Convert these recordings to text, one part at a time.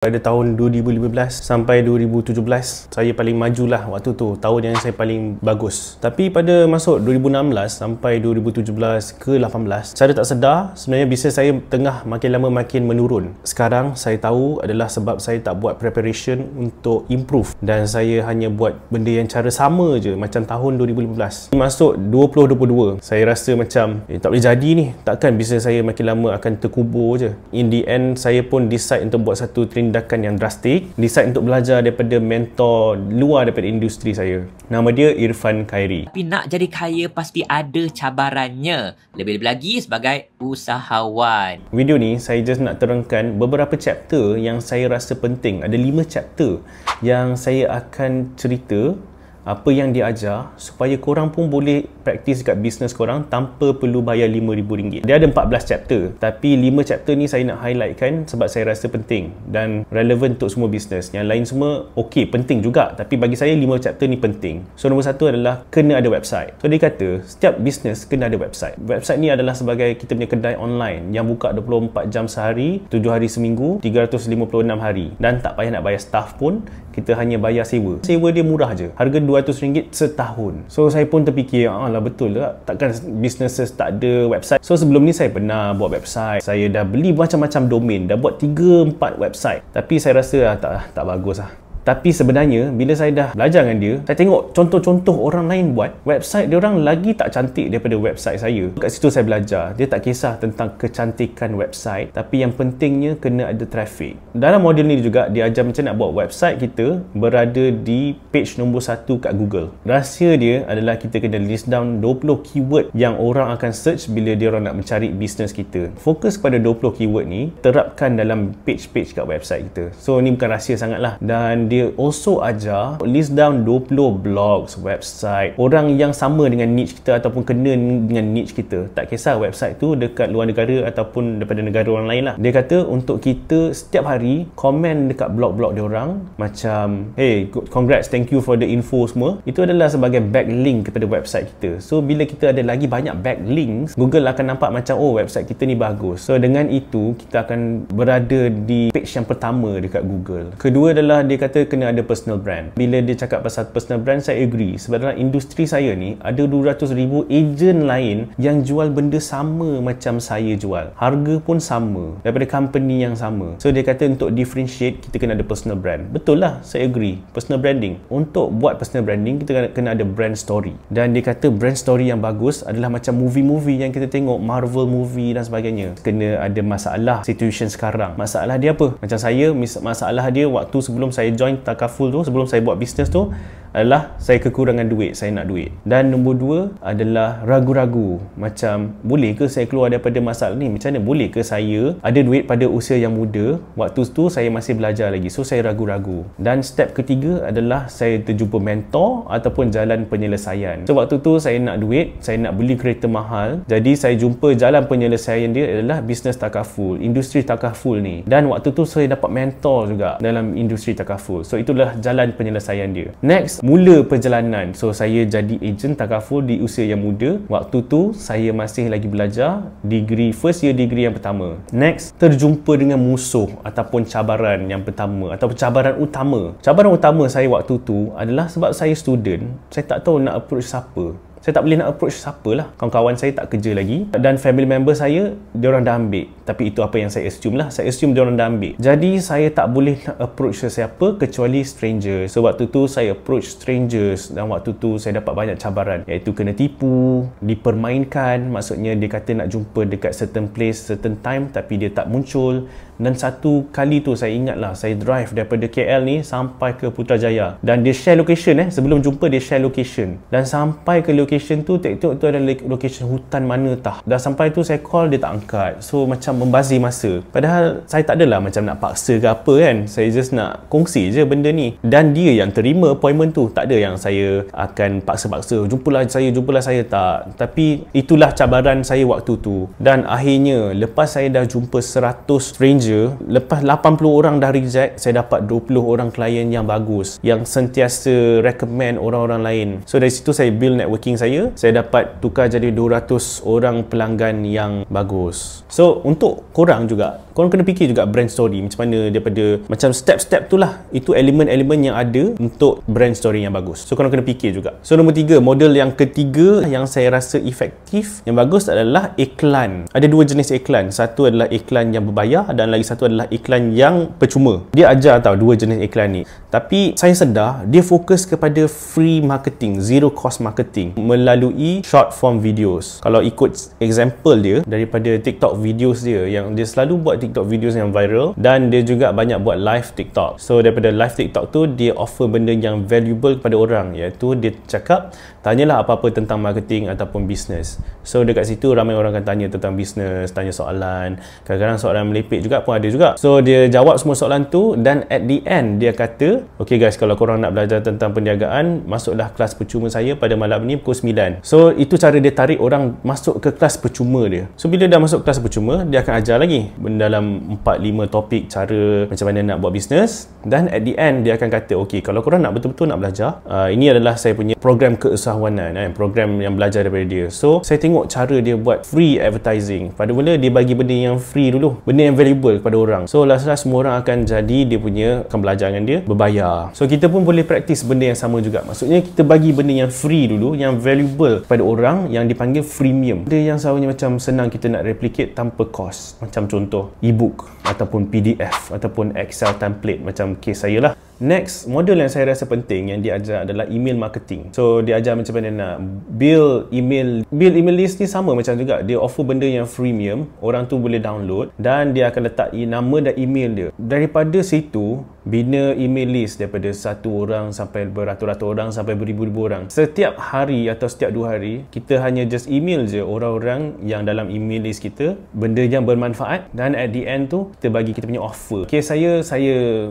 Pada tahun 2015 sampai 2017, saya paling majulah waktu tu, tahun yang saya paling bagus. Tapi pada masuk 2016 sampai 2017 ke 18, secara tak sedar sebenarnya bisnes saya tengah makin lama makin menurun. Sekarang saya tahu adalah sebab saya tak buat preparation untuk improve dan saya hanya buat benda yang cara sama je macam tahun 2015. Masuk 2022, saya rasa macam tak boleh jadi ni, takkan bisnes saya makin lama akan terkubur je. In the end, saya pun decide untuk buat satu tindakan yang drastik, decide untuk belajar daripada mentor luar daripada industri saya. Nama dia Irfan Khairi. Tapi nak jadi kaya pasti ada cabarannya, lebih-lebih lagi sebagai usahawan. Video ni saya just nak terangkan beberapa chapter yang saya rasa penting. Ada 5 chapter yang saya akan cerita apa yang dia ajar supaya korang pun boleh praktis dekat bisnes korang tanpa perlu bayar RM5,000. Dia ada 14 chapter, tapi 5 chapter ni saya nak highlightkan sebab saya rasa penting dan relevan untuk semua bisnes. Yang lain semua okey, penting juga, tapi bagi saya 5 chapter ni penting. So nombor 1 adalah kena ada website. So dia kata setiap bisnes kena ada website. Website ni adalah sebagai kita punya kedai online yang buka 24 jam sehari, 7 hari seminggu, 356 hari, dan tak payah nak bayar staff pun, kita hanya bayar sewa. Sewa dia murah je, harga RM200 setahun. So saya pun terfikir, lah betul tak? Takkan businesses tak ada website. So sebelum ni saya pernah buat website. Saya dah beli macam-macam domain, dah buat 3-4 website. Tapi saya rasa tak bagus lah. Tapi sebenarnya bila saya dah belajar dengan dia, saya tengok contoh-contoh orang lain buat website dia orang lagi tak cantik daripada website saya. Kat situ saya belajar, dia tak kisah tentang kecantikan website, tapi yang pentingnya kena ada traffic. Dalam model ni juga dia ajar macam nak buat website kita berada di page nombor 1 kat Google. Rahsia dia adalah kita kena list down 20 keyword yang orang akan search bila dia orang nak mencari bisnes kita. Fokus pada 20 keyword ni, terapkan dalam page-page kat website kita. So ni bukan rahsia sangat lah. Dan dia also ajar list down 20 blogs, website orang yang sama dengan niche kita ataupun kena dengan niche kita. Tak kisah website tu dekat luar negara ataupun daripada negara orang lain lah. Dia kata untuk kita setiap hari komen dekat blog-blog dia orang macam, hey, congrats, thank you for the info semua. Itu adalah sebagai backlink kepada website kita. So bila kita ada lagi banyak backlinks, Google akan nampak macam, oh, website kita ni bagus. So dengan itu kita akan berada di page yang pertama dekat Google. Kedua adalah dia kata kena ada personal brand. Bila dia cakap pasal personal brand, saya agree. Sebab dalam industri saya ni ada 200,000 ejen lain yang jual benda sama macam saya jual. Harga pun sama daripada company yang sama. So dia kata untuk differentiate kita kena ada personal brand. Betul lah, saya agree. Personal branding. Untuk buat personal branding kita kena ada brand story. Dan dia kata brand story yang bagus adalah macam movie-movie yang kita tengok, Marvel movie dan sebagainya. Kena ada masalah situation sekarang. Masalah dia apa? Macam saya, masalah dia waktu sebelum saya join Takaful tu, sebelum saya buat bisnes tu adalah saya kekurangan duit, saya nak duit. Dan nombor 2 adalah ragu-ragu, macam boleh ke saya keluar daripada masalah ni? Macam mana boleh ke saya ada duit pada usia yang muda? Waktu tu saya masih belajar lagi, so saya ragu-ragu. Dan step ketiga adalah saya terjumpa mentor ataupun jalan penyelesaian. So waktu tu saya nak duit, saya nak beli kereta mahal, jadi saya jumpa jalan penyelesaian dia adalah bisnes Takaful, industri Takaful ni. Dan waktu tu saya dapat mentor juga dalam industri Takaful. So itulah jalan penyelesaian dia. Next, mula perjalanan. So saya jadi ejen Takaful di usia yang muda. Waktu tu saya masih lagi belajar first year degree yang pertama. Next, terjumpa dengan musuh ataupun cabaran yang pertama ataupun cabaran utama. Cabaran utama saya waktu tu adalah sebab saya student, saya tak tahu nak approach siapa. Saya tak boleh nak approach siapa lah. Kawan-kawan saya tak kerja lagi dan family member saya, diorang dah ambil. Tapi itu apa yang saya assume lah. Saya assume diorang dah ambil. Jadi saya tak boleh nak approach sesiapa kecuali stranger. So waktu tu saya approach strangers dan waktu tu saya dapat banyak cabaran, iaitu kena tipu, dipermainkan. Maksudnya dia kata nak jumpa dekat certain place, certain time, tapi dia tak muncul. Dan satu kali tu saya ingat lah, saya drive daripada KL ni sampai ke Putrajaya dan dia share location sebelum jumpa dia share location. Dan sampai ke location tu, tengok tu ada location hutan mana tah. Dah sampai tu saya call, dia tak angkat. So macam membazir masa. Padahal saya tak adalah macam nak paksa ke apa kan. Saya just nak kongsi je benda ni. Dan dia yang terima appointment tu. Tak ada yang saya akan paksa-paksa, jumpalah saya, tak. Tapi itulah cabaran saya waktu tu. Dan akhirnya lepas saya dah jumpa 100 stranger, lepas 80 orang dah reject, saya dapat 20 orang klien yang bagus, yang sentiasa recommend orang-orang lain. So dari situ saya build networking saya dapat tukar jadi 200 orang pelanggan yang bagus. So untuk korang juga, korang kena fikir juga brand story macam mana, daripada macam step-step tu lah. Itu elemen-elemen yang ada untuk brand story yang bagus. So korang kena fikir juga. So nombor 3, model yang ketiga yang saya rasa efektif, yang bagus adalah iklan. Ada 2 jenis iklan. Satu adalah iklan yang berbayar dan lagi satu adalah iklan yang percuma. Dia ajar tau 2 jenis iklan ni. Tapi saya sedar dia fokus kepada free marketing, zero cost marketing melalui short form videos. Kalau ikut example dia daripada TikTok videos dia, yang dia selalu buat TikTok videos yang viral, dan dia juga banyak buat live TikTok. So daripada live TikTok tu dia offer benda yang valuable kepada orang, iaitu dia cakap tanyalah apa-apa tentang marketing ataupun bisnes. So dekat situ ramai orang akan tanya tentang bisnes, tanya soalan, kadang-kadang soalan melipik juga pun ada juga. So dia jawab semua soalan tu, dan at the end dia kata, okay guys, kalau korang nak belajar tentang perniagaan, masuklah kelas percuma saya pada malam ni pukul 9. So itu cara dia tarik orang masuk ke kelas percuma dia. So bila dah masuk kelas percuma, dia akan ajar lagi dalam 4-5 topik cara macam mana nak buat bisnes, dan at the end dia akan kata, okay, kalau korang nak betul-betul nak belajar, ini adalah saya punya program keusahawanan, program yang belajar daripada dia. So saya tengok cara dia buat free advertising. Pada mula dia bagi benda yang free dulu, benda yang valuable kepada orang. So last-last semua orang akan jadi dia punya, akan belajar dengan dia, berbayar. So kita pun boleh praktis benda yang sama juga. Maksudnya kita bagi benda yang free dulu, yang valuable kepada orang, yang dipanggil freemium. Dia yang selalunya macam senang kita nak replicate tanpa cost. Macam contoh e-book ataupun PDF ataupun Excel template macam case saya lah. Next, model yang saya rasa penting yang dia ajar adalah email marketing. So dia ajar macam mana nak build email list ni, sama macam juga. Dia offer benda yang freemium, orang tu boleh download dan dia akan letak nama dan email dia. Daripada situ, bina email list daripada 1 orang sampai beratus-ratus orang sampai beribu-ribu orang. Setiap hari atau setiap 2 hari, kita hanya just email je orang-orang yang dalam email list kita benda yang bermanfaat, dan at the end tu kita bagi kita punya offer. Okay, saya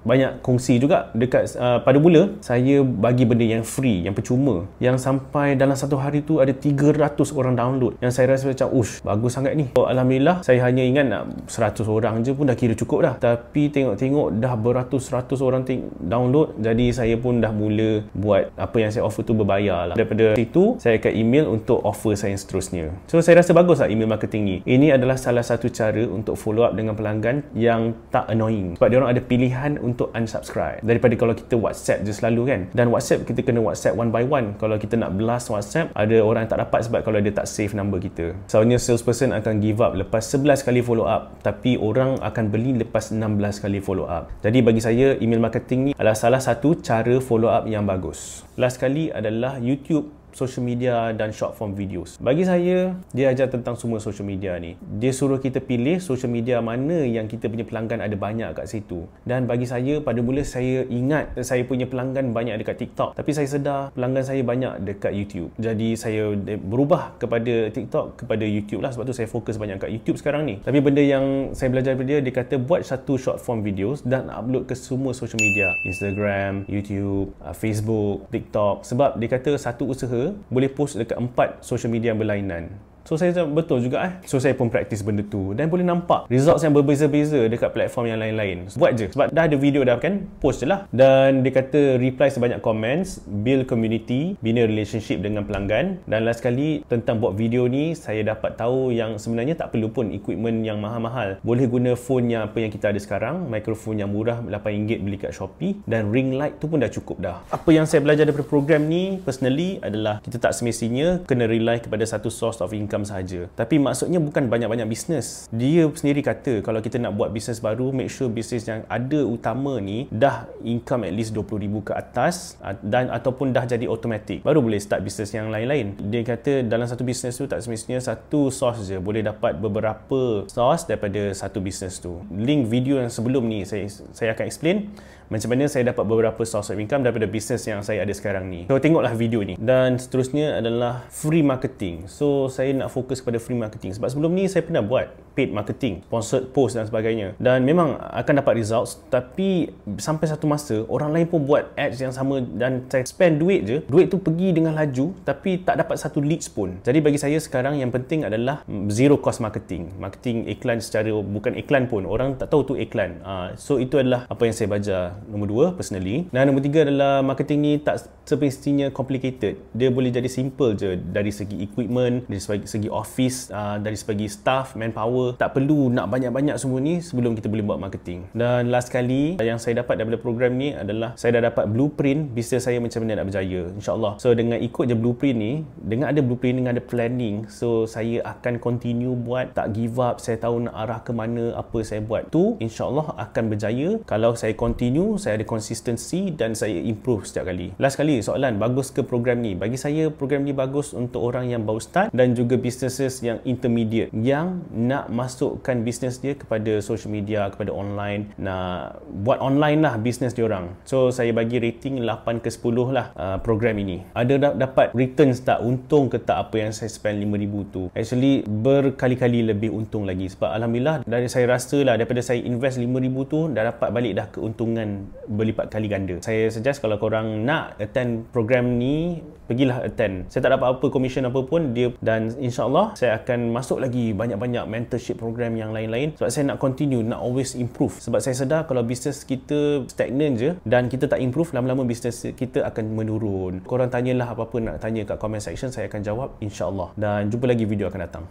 banyak kongsi juga dekat pada mula saya bagi benda yang free, yang percuma, yang sampai dalam satu hari tu ada 300 orang download, yang saya rasa macam bagus sangat ni. Alhamdulillah, saya hanya ingat nak 100 orang je pun dah kira cukup dah, tapi tengok-tengok dah beratus-ratus orang download. Jadi saya pun dah mula buat apa yang saya offer tu berbayar lah. Daripada situ saya akan email untuk offer saya yang seterusnya. So saya rasa bagus lah email marketing ni. Ini adalah salah satu cara untuk follow up dengan pelanggan yang tak annoying, sebab dia orang ada pilihan untuk unsubscribe daripada kalau kita WhatsApp je selalu kan. Dan WhatsApp kita kena WhatsApp one by one. Kalau kita nak blast WhatsApp, ada orang yang tak dapat sebab kalau dia tak save number kita. Soalnya salesperson akan give up lepas 11 kali follow up, tapi orang akan beli lepas 16 kali follow up. Jadi bagi saya email marketing ni adalah salah satu cara follow up yang bagus. Last kali adalah YouTube, social media dan short form videos. Bagi saya, dia ajar tentang semua social media ni. Dia suruh kita pilih social media mana yang kita punya pelanggan ada banyak kat situ. Dan bagi saya, pada mula saya ingat saya punya pelanggan banyak dekat TikTok, tapi saya sedar pelanggan saya banyak dekat YouTube. Jadi saya berubah kepada TikTok kepada YouTube lah. Sebab tu saya fokus banyak kat YouTube sekarang ni. Tapi benda yang saya belajar daripada dia kata buat satu short form videos dan upload ke semua social media, Instagram, YouTube, Facebook, TikTok. Sebab dia kata satu usaha boleh post dekat 4 social media yang berlainan. So saya cakap betul juga So saya pun praktis benda tu dan boleh nampak results yang berbeza-beza dekat platform yang lain-lain. Buat je, sebab dah ada video dah kan, post je lah. Dan dia kata reply sebanyak comments, build community, bina relationship dengan pelanggan. Dan last sekali tentang buat video ni, saya dapat tahu yang sebenarnya tak perlu pun equipment yang mahal-mahal. Boleh guna phone yang apa yang kita ada sekarang, mikrofon yang murah RM8 beli kat Shopee, dan ring light tu pun dah cukup dah. Apa yang saya belajar daripada program ni personally adalah kita tak semestinya kena rely kepada satu source of income sahaja. Tapi maksudnya bukan banyak-banyak bisnes. Dia sendiri kata kalau kita nak buat bisnes baru, make sure bisnes yang ada utama ni dah income at least RM20,000 ke atas, dan ataupun dah jadi automatic, baru boleh start bisnes yang lain-lain. Dia kata dalam satu bisnes tu tak semestinya satu source je, boleh dapat beberapa source daripada satu bisnes tu. Link video yang sebelum ni saya akan explain macam mana saya dapat beberapa source of income daripada bisnes yang saya ada sekarang ni. So tengoklah video ni. Dan seterusnya adalah free marketing. So saya nak fokus pada free marketing sebab sebelum ni saya pernah buat paid marketing, sponsored post dan sebagainya, dan memang akan dapat results, tapi sampai satu masa orang lain pun buat ads yang sama dan saya spend duit je, duit tu pergi dengan laju tapi tak dapat satu leads pun. Jadi bagi saya sekarang yang penting adalah zero cost marketing, marketing iklan secara bukan iklan pun, orang tak tahu tu iklan. So itu adalah apa yang saya belajar. Nombor 2 personally. Dan nombor 3 adalah marketing ni tak semestinya complicated. Dia boleh jadi simple je dari segi equipment, dari segi office, dari segi staff, manpower apa. Tak perlu nak banyak-banyak semua ni sebelum kita boleh buat marketing. Dan last kali yang saya dapat daripada program ni adalah saya dah dapat blueprint bisnes saya macam mana nak berjaya, insyaAllah. So dengan ikut je blueprint ni, dengan ada blueprint, dengan ada planning, so saya akan continue buat, tak give up. Saya tahu nak arah ke mana, apa saya buat tu insyaAllah akan berjaya kalau saya continue, saya ada consistency dan saya improve setiap kali. Last kali soalan, bagus ke program ni? Bagi saya program ni bagus untuk orang yang baru start dan juga businesses yang intermediate yang nak masukkan bisnes dia kepada social media, kepada online, nak buat online lah bisnes dia orang. So saya bagi rating 8 ke 10 lah program ini. Ada dapat returns tak, untung ke tak apa yang saya spend RM5,000 tu? Actually berkali-kali lebih untung lagi, sebab alhamdulillah dari saya rasa lah, daripada saya invest RM5,000 tu dah dapat balik dah keuntungan berlipat kali ganda. Saya suggest kalau korang nak attend program ni, pergilah attend. Saya tak dapat apa commission apa pun dia, dan insyaAllah saya akan masuk lagi banyak-banyak mentorship program yang lain-lain sebab saya nak continue, nak always improve. Sebab saya sedar kalau bisnes kita stagnan je dan kita tak improve, lama-lama bisnes kita akan menurun. Korang tanyalah apa-apa nak tanya kat comment section, saya akan jawab insyaAllah. Dan jumpa lagi video akan datang.